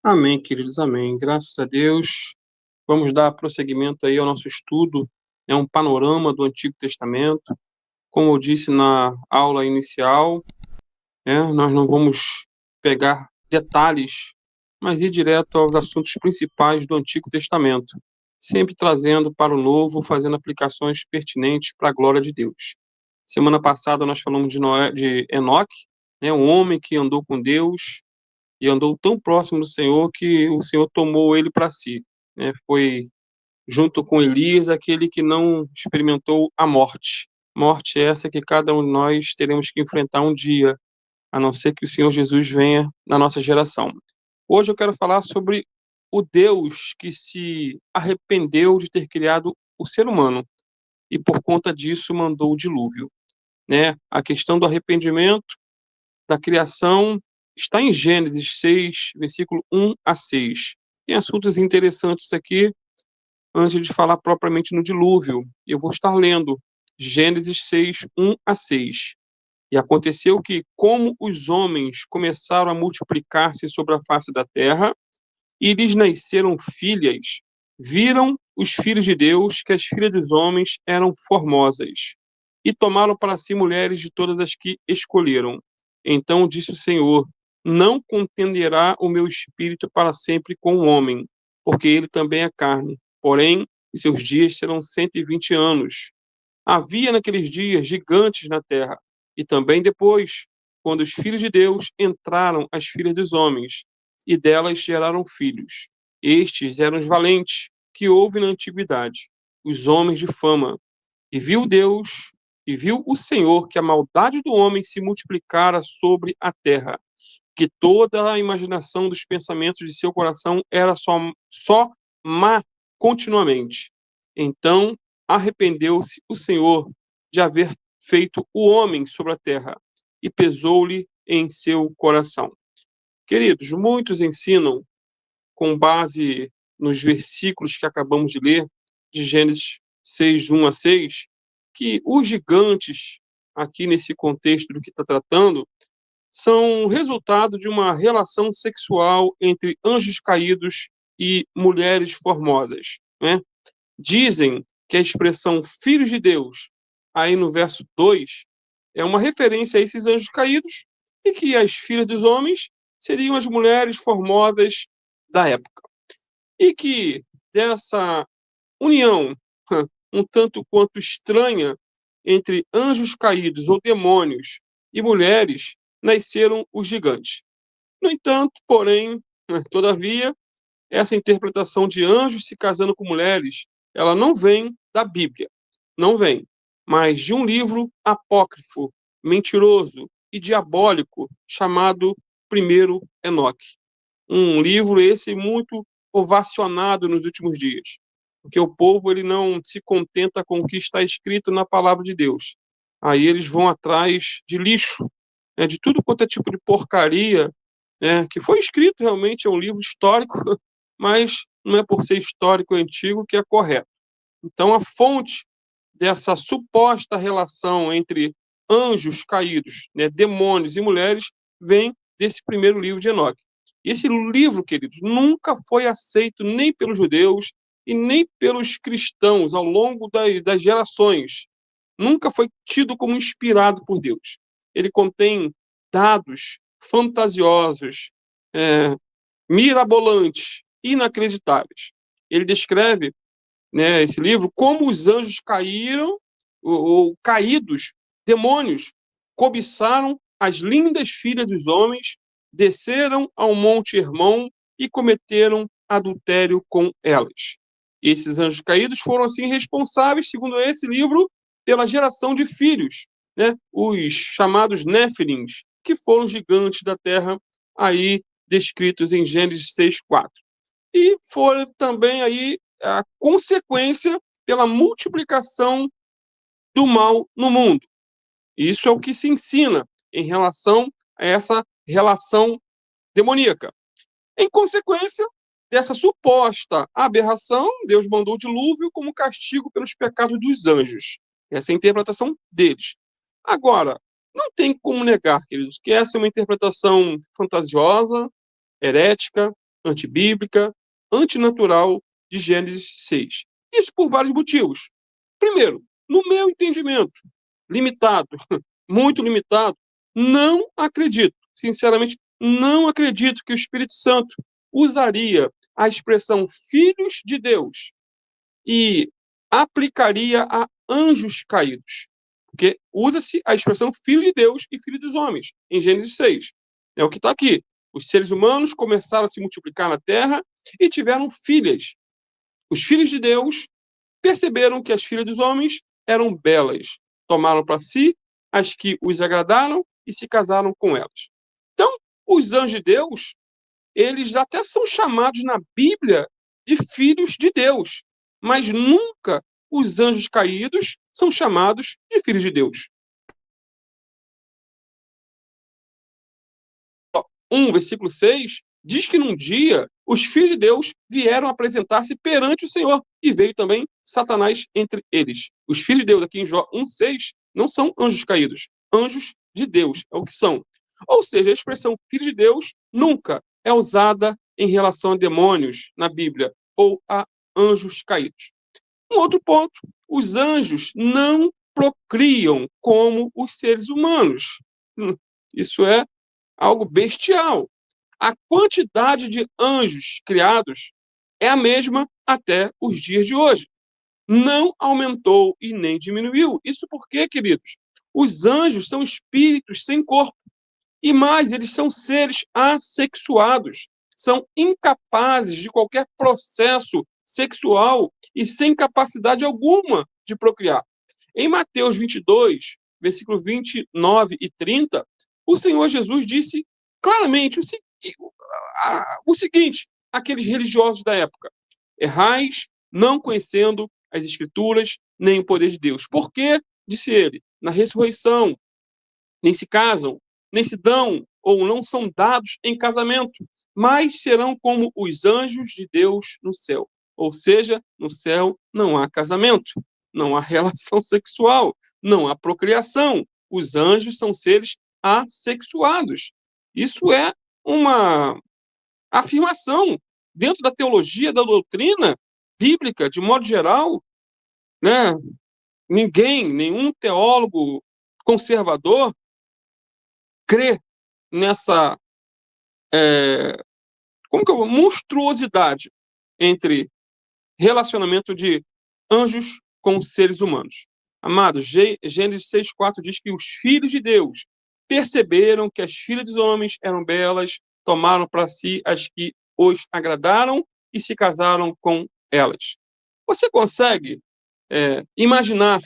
Amém, queridos, amém. Graças a Deus. Vamos dar prosseguimento aí ao nosso estudo. É um panorama do Antigo Testamento. Como eu disse na aula inicial, nós não vamos pegar detalhes, mas ir direto aos assuntos principais do Antigo Testamento, sempre trazendo para o Novo, fazendo aplicações pertinentes para a glória de Deus. Semana passada nós falamos de Enoque, um homem que andou com Deus, e andou tão próximo do Senhor que o Senhor tomou ele para si. Foi, junto com Elias, aquele que não experimentou a morte. Morte essa que cada um de nós teremos que enfrentar um dia, a não ser que o Senhor Jesus venha na nossa geração. Hoje eu quero falar sobre o Deus que se arrependeu de ter criado o ser humano e por conta disso mandou o dilúvio. A questão do arrependimento da criação está em Gênesis 6, versículo 1 a 6. Tem assuntos interessantes aqui, antes de falar propriamente no dilúvio. Eu vou estar lendo Gênesis 6, 1 a 6. E aconteceu que, como os homens começaram a multiplicar-se sobre a face da terra, e lhes nasceram filhas, viram os filhos de Deus que as filhas dos homens eram formosas, e tomaram para si mulheres de todas as que escolheram. Então disse o Senhor: não contenderá o meu espírito para sempre com o homem, porque ele também é carne. Porém, seus dias serão 120 anos. Havia naqueles dias gigantes na terra, e também depois, quando os filhos de Deus entraram as filhas dos homens, e delas geraram filhos. Estes eram os valentes que houve na antiguidade, os homens de fama. E viu Deus, e viu o Senhor que a maldade do homem se multiplicara sobre a terra, que toda a imaginação dos pensamentos de seu coração era só má continuamente. Então arrependeu-se o Senhor de haver feito o homem sobre a terra, e pesou-lhe em seu coração. Queridos, muitos ensinam, com base nos versículos que acabamos de ler, de Gênesis 6, 1 a 6, que os gigantes, aqui nesse contexto do que está tratando, são resultado de uma relação sexual entre anjos caídos e mulheres formosas. Dizem que a expressão filhos de Deus, aí no verso 2, é uma referência a esses anjos caídos, e que as filhas dos homens seriam as mulheres formosas da época. E que dessa união um tanto quanto estranha entre anjos caídos ou demônios e mulheres nasceram os gigantes. No entanto, porém, todavia, essa interpretação de anjos se casando com mulheres, ela não vem da Bíblia, não vem, mas de um livro apócrifo, mentiroso e diabólico chamado Primeiro Enoque. Um livro esse muito ovacionado nos últimos dias, porque o povo ele não se contenta com o que está escrito na palavra de Deus. Aí eles vão atrás de lixo, de tudo quanto é tipo de porcaria, que foi escrito realmente, é um livro histórico, mas não é por ser histórico e antigo que é correto. Então, a fonte dessa suposta relação entre anjos caídos, demônios e mulheres, vem desse primeiro livro de Enoque. Esse livro, queridos, nunca foi aceito nem pelos judeus e nem pelos cristãos ao longo das gerações. Nunca foi tido como inspirado por Deus. Ele contém dados fantasiosos, mirabolantes, inacreditáveis. Ele descreve, esse livro, como os anjos caíram, ou caídos, demônios, cobiçaram as lindas filhas dos homens, desceram ao Monte Hermon e cometeram adultério com elas. Esses anjos caídos foram assim responsáveis, segundo esse livro, pela geração de filhos, os chamados Néfilins, que foram gigantes da terra, aí descritos em Gênesis 6:4. E foram também aí a consequência pela multiplicação do mal no mundo. Isso é o que se ensina em relação a essa relação demoníaca. Em consequência dessa suposta aberração, Deus mandou o dilúvio como castigo pelos pecados dos anjos. Essa é a interpretação deles. Agora, não tem como negar, queridos, que essa é uma interpretação fantasiosa, herética, antibíblica, antinatural de Gênesis 6. Isso por vários motivos. Primeiro, no meu entendimento, limitado, muito limitado, não acredito, sinceramente, não acredito que o Espírito Santo usaria a expressão filhos de Deus e aplicaria a anjos caídos. Porque usa-se a expressão filho de Deus e filho dos homens, em Gênesis 6. É o que está aqui. Os seres humanos começaram a se multiplicar na terra e tiveram filhas. Os filhos de Deus perceberam que as filhas dos homens eram belas. Tomaram para si as que os agradaram e se casaram com elas. Então, os anjos de Deus, eles até são chamados na Bíblia de filhos de Deus, mas nunca os anjos caídos são chamados de filhos de Deus. 1, versículo 6, diz que num dia os filhos de Deus vieram apresentar-se perante o Senhor e veio também Satanás entre eles. Os filhos de Deus aqui em Jó 1,6 não são anjos caídos, anjos de Deus é o que são. Ou seja, a expressão filho de Deus nunca é usada em relação a demônios na Bíblia ou a anjos caídos. Um outro ponto, os anjos não procriam como os seres humanos. Isso é algo bestial. A quantidade de anjos criados é a mesma até os dias de hoje. Não aumentou e nem diminuiu. Isso porque, queridos, os anjos são espíritos sem corpo. E mais, eles são seres assexuados. São incapazes de qualquer processo sexual e sem capacidade alguma de procriar. Em Mateus 22, versículo 29 e 30, o Senhor Jesus disse claramente o seguinte, aqueles religiosos da época: errais, não conhecendo as Escrituras, nem o poder de Deus. Por quê? Disse ele, na ressurreição, nem se casam, nem se dão ou não são dados em casamento, mas serão como os anjos de Deus no céu. Ou seja, no céu não há casamento, não há relação sexual, não há procriação. Os anjos são seres assexuados. Isso é uma afirmação dentro da teologia, da doutrina bíblica, de modo geral, né? Nenhum teólogo conservador crê nessa monstruosidade entre relacionamento de anjos com seres humanos. Amados, Gênesis 6,4 diz que os filhos de Deus perceberam que as filhas dos homens eram belas, tomaram para si as que os agradaram e se casaram com elas. Você consegue imaginar,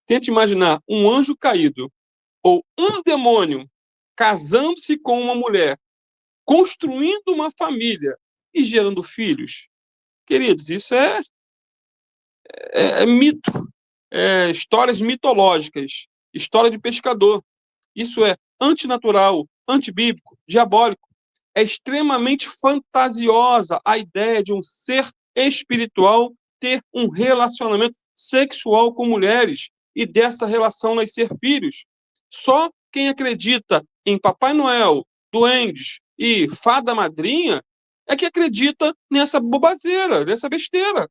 tente imaginar um anjo caído ou um demônio casando-se com uma mulher, construindo uma família e gerando filhos? Queridos, isso é mito, histórias mitológicas, história de pescador. Isso é antinatural, antibíblico, diabólico. É extremamente fantasiosa a ideia de um ser espiritual ter um relacionamento sexual com mulheres e dessa relação nascer filhos. Só quem acredita em Papai Noel, duendes e fada madrinha é que acredita nessa bobaseira, nessa besteira.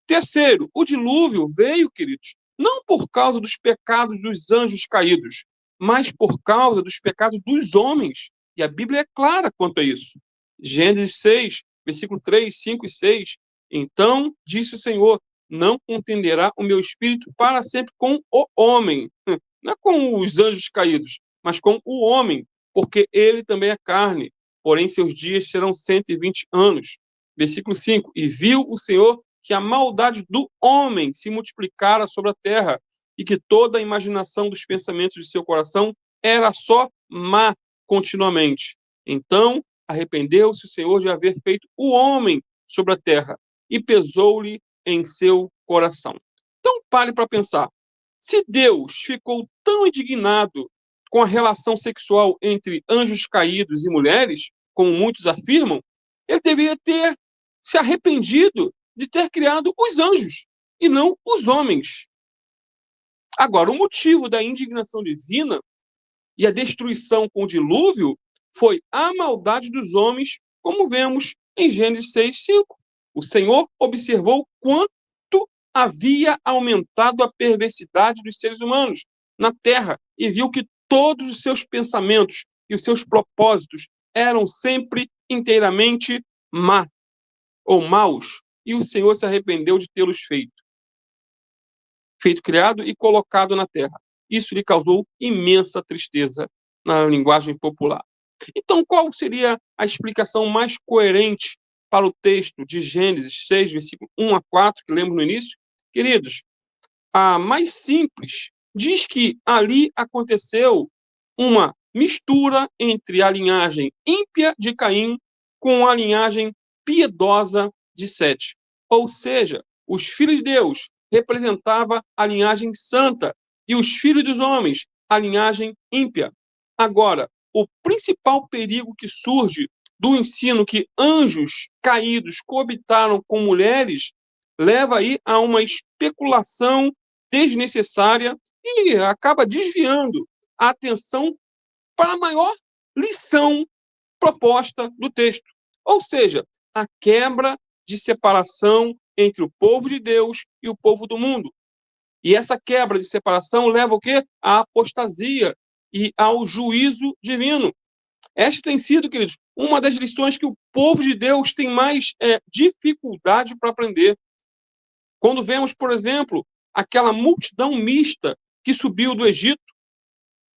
Terceiro, o dilúvio veio, queridos, não por causa dos pecados dos anjos caídos, mas por causa dos pecados dos homens. E a Bíblia é clara quanto a isso. Gênesis 6, versículo 3, 5 e 6. Então disse o Senhor: não contenderá o meu espírito para sempre com o homem. Não é com os anjos caídos, mas com o homem, porque ele também é carne. Porém, seus dias serão 120 anos. Versículo 5. E viu o Senhor que a maldade do homem se multiplicara sobre a terra e que toda a imaginação dos pensamentos de seu coração era só má continuamente. Então arrependeu-se o Senhor de haver feito o homem sobre a terra e pesou-lhe em seu coração. Então pare para pensar. Se Deus ficou tão indignado com a relação sexual entre anjos caídos e mulheres, como muitos afirmam, ele deveria ter se arrependido de ter criado os anjos e não os homens. Agora, o motivo da indignação divina e a destruição com o dilúvio foi a maldade dos homens como vemos em Gênesis 6:5. O Senhor observou quanto havia aumentado a perversidade dos seres humanos na terra e viu que todos os seus pensamentos e os seus propósitos eram sempre inteiramente maus, e o Senhor se arrependeu de tê-los feito criado e colocado na terra. Isso lhe causou imensa tristeza na linguagem popular. Então, qual seria a explicação mais coerente para o texto de Gênesis 6, versículo 1 a 4, que lemos no início? Queridos, a mais simples diz que ali aconteceu uma mistura entre a linhagem ímpia de Caim com a linhagem piedosa de Sete. Ou seja, os filhos de Deus representavam a linhagem santa e os filhos dos homens a linhagem ímpia. Agora, o principal perigo que surge do ensino que anjos caídos coabitaram com mulheres leva aí a uma especulação desnecessária e acaba desviando a atenção para a maior lição proposta do texto. Ou seja, a quebra de separação entre o povo de Deus e o povo do mundo. E essa quebra de separação leva o quê? À apostasia e ao juízo divino. Esta tem sido, queridos, uma das lições que o povo de Deus tem mais dificuldade para aprender. Quando vemos, por exemplo, aquela multidão mista que subiu do Egito,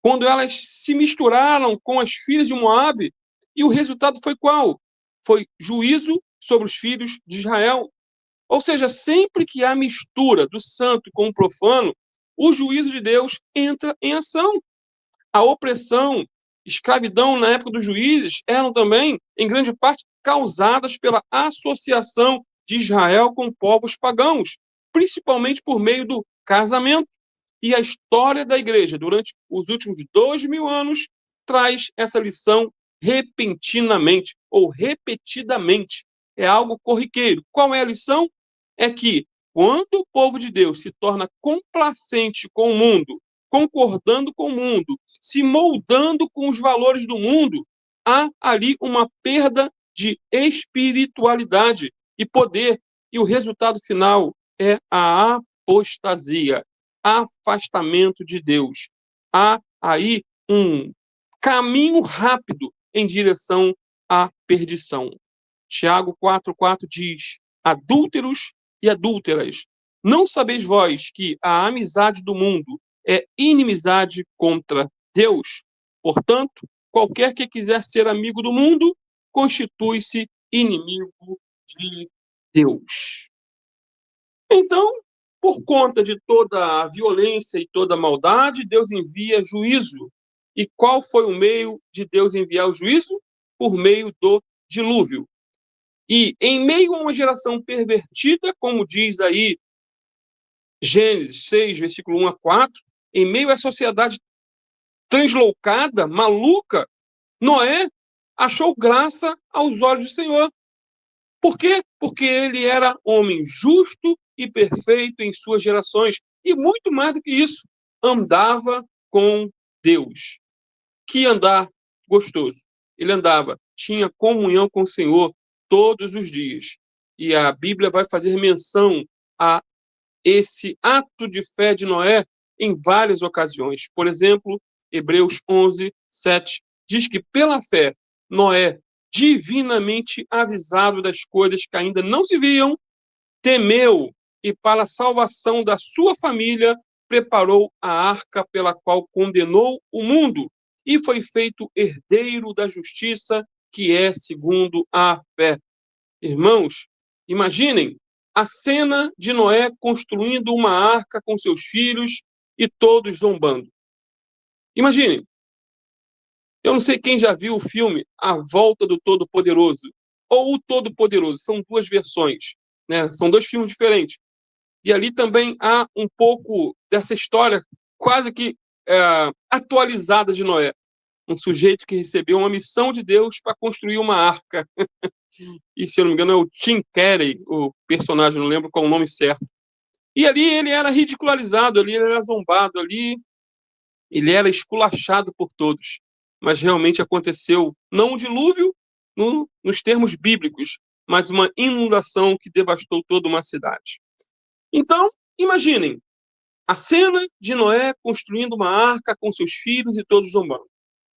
quando elas se misturaram com as filhas de Moabe, e o resultado foi qual? Foi juízo sobre os filhos de Israel. Ou seja, sempre que há mistura do santo com o profano, o juízo de Deus entra em ação. A opressão, escravidão na época dos juízes eram também, em grande parte, causadas pela associação de Israel com povos pagãos, principalmente por meio do casamento. E a história da igreja, durante os últimos 2000 anos, traz essa lição repentinamente ou repetidamente. É algo corriqueiro. Qual é a lição? É que quando o povo de Deus se torna complacente com o mundo, concordando com o mundo, se moldando com os valores do mundo, há ali uma perda de espiritualidade e poder. E o resultado final é a apostasia, afastamento de Deus. Há aí um caminho rápido em direção à perdição. Tiago 4,4 diz: adúlteros e adúlteras, não sabeis vós que a amizade do mundo é inimizade contra Deus? Portanto, qualquer que quiser ser amigo do mundo, constitui-se inimigo de Deus. Então, por conta de toda a violência e toda a maldade, Deus envia juízo. E qual foi o meio de Deus enviar o juízo? Por meio do dilúvio. E em meio a uma geração pervertida, como diz aí Gênesis 6, versículo 1 a 4, em meio à sociedade translocada, maluca, Noé achou graça aos olhos do Senhor. Por quê? Porque ele era homem justo e perfeito em suas gerações. E muito mais do que isso, andava com Deus. Que andar gostoso. Ele andava, tinha comunhão com o Senhor todos os dias. E a Bíblia vai fazer menção a esse ato de fé de Noé em várias ocasiões. Por exemplo, Hebreus 11, 7, diz que pela fé, Noé, divinamente avisado das coisas que ainda não se viam, temeu e para a salvação da sua família preparou a arca pela qual condenou o mundo e foi feito herdeiro da justiça, que é segundo a fé. Irmãos, imaginem a cena de Noé construindo uma arca com seus filhos e todos zombando. Imaginem. Eu não sei quem já viu o filme A Volta do Todo-Poderoso ou O Todo-Poderoso. São duas versões, né? São dois filmes diferentes. E ali também há um pouco dessa história quase que atualizada de Noé. Um sujeito que recebeu uma missão de Deus para construir uma arca. E, se eu não me engano, é o Tim Carey, o personagem, não lembro qual o nome certo. E ali ele era ridicularizado, ali ele era zombado, ali ele era esculachado por todos. Mas realmente aconteceu não um dilúvio, nos termos bíblicos, mas uma inundação que devastou toda uma cidade. Então, imaginem a cena de Noé construindo uma arca com seus filhos e todos zombando.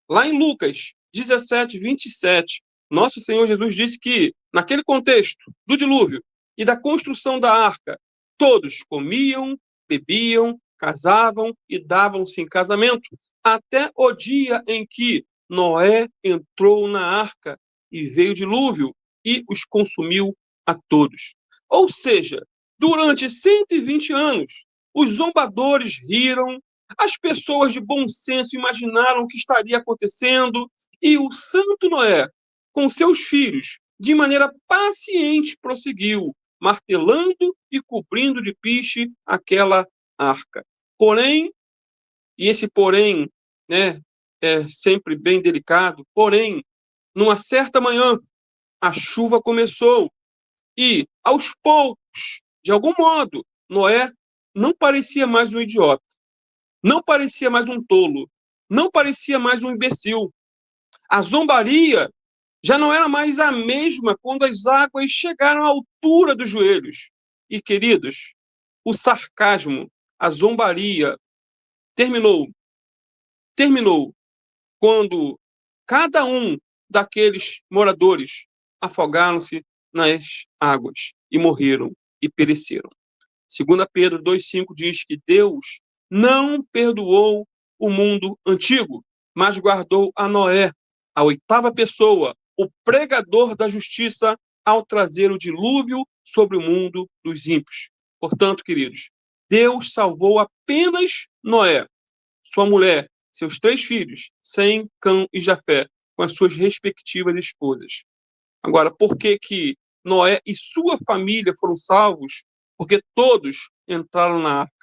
Lá em Lucas 17, 27, nosso Senhor Jesus disse que, naquele contexto do dilúvio e da construção da arca, todos comiam, bebiam, casavam e davam-se em casamento, até o dia em que Noé entrou na arca e veio o dilúvio e os consumiu a todos. Ou seja, durante 120 anos, os zombadores riram, as pessoas de bom senso imaginaram o que estaria acontecendo e o santo Noé, com seus filhos, de maneira paciente prosseguiu, martelando e cobrindo de piche aquela arca. Porém, e esse porém, né, é sempre bem delicado, porém, numa certa manhã, a chuva começou e, aos poucos, de algum modo, Noé não parecia mais um idiota. Não parecia mais um tolo, não parecia mais um imbecil. A zombaria já não era mais a mesma quando as águas chegaram à altura dos joelhos. E, queridos, o sarcasmo, a zombaria terminou quando cada um daqueles moradores afogaram-se nas águas e morreram e pereceram. 2 Pedro 2,5 diz que Deus não perdoou o mundo antigo, mas guardou a Noé, a oitava pessoa, o pregador da justiça, ao trazer o dilúvio sobre o mundo dos ímpios. Portanto, queridos, Deus salvou apenas Noé, sua mulher, seus 3 filhos, Sem, Cã e Jafé, com as suas respectivas esposas. Agora, por que Noé e sua família foram salvos? Porque todos entraram na arca.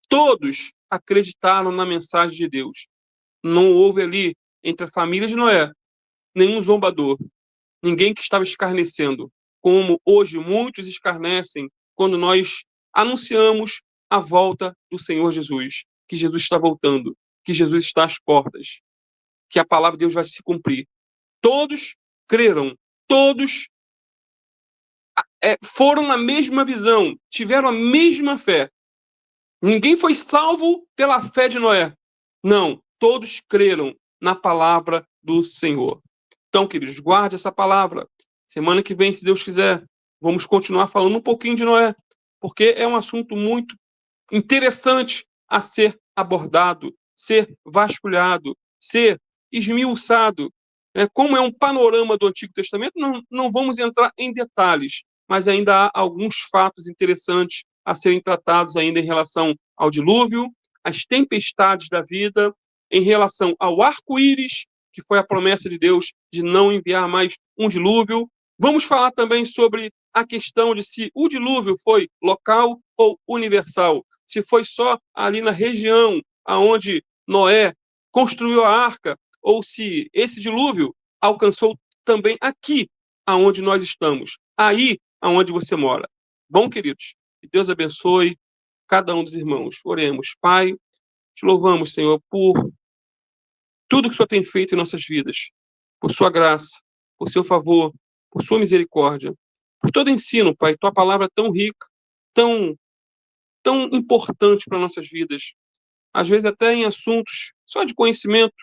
Todos acreditaram na mensagem de Deus. Não houve ali, entre a família de Noé, nenhum zombador. Ninguém que estava escarnecendo, como hoje muitos escarnecem quando nós anunciamos a volta do Senhor Jesus. Que Jesus está voltando, que Jesus está às portas, que a palavra de Deus vai se cumprir. Todos creram, todos foram na mesma visão, tiveram a mesma fé. Ninguém foi salvo pela fé de Noé. Não, todos creram na palavra do Senhor. Então, queridos, guarde essa palavra. Semana que vem, se Deus quiser, vamos continuar falando um pouquinho de Noé, porque é um assunto muito interessante a ser abordado, ser vasculhado, ser esmiuçado. Como é um panorama do Antigo Testamento, não vamos entrar em detalhes, mas ainda há alguns fatos interessantes a serem tratados ainda em relação ao dilúvio, às tempestades da vida, em relação ao arco-íris, que foi a promessa de Deus de não enviar mais um dilúvio. Vamos falar também sobre a questão de se o dilúvio foi local ou universal, se foi só ali na região aonde Noé construiu a arca, ou se esse dilúvio alcançou também aqui, aonde nós estamos, aí aonde você mora. Bom, queridos, que Deus abençoe cada um dos irmãos. Oremos. Pai, te louvamos, Senhor, por tudo que o Senhor tem feito em nossas vidas, por sua graça, por seu favor, por sua misericórdia, por todo ensino, Pai. Tua palavra é tão rica, tão importante para nossas vidas. Às vezes até em assuntos só de conhecimento,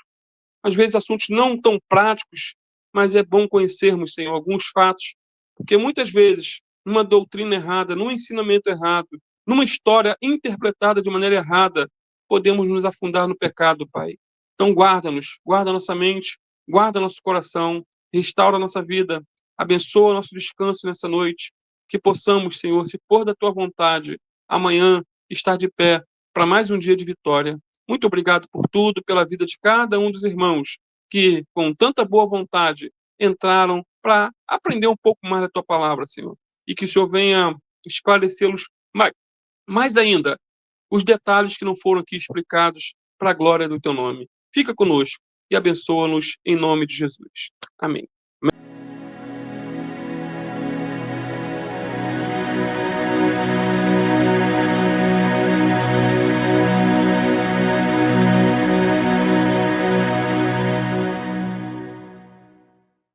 às vezes assuntos não tão práticos, mas é bom conhecermos, Senhor, alguns fatos, porque muitas vezes, numa doutrina errada, num ensinamento errado, numa história interpretada de maneira errada, podemos nos afundar no pecado, Pai. Então guarda-nos, guarda nossa mente, guarda nosso coração, restaura nossa vida, abençoa nosso descanso nessa noite, que possamos, Senhor, se for da Tua vontade, amanhã estar de pé para mais um dia de vitória. Muito obrigado por tudo, pela vida de cada um dos irmãos que, com tanta boa vontade, entraram para aprender um pouco mais da Tua palavra, Senhor. E que o Senhor venha esclarecê-los mais ainda, os detalhes que não foram aqui explicados para a glória do Teu nome. Fica conosco e abençoa-nos em nome de Jesus. Amém.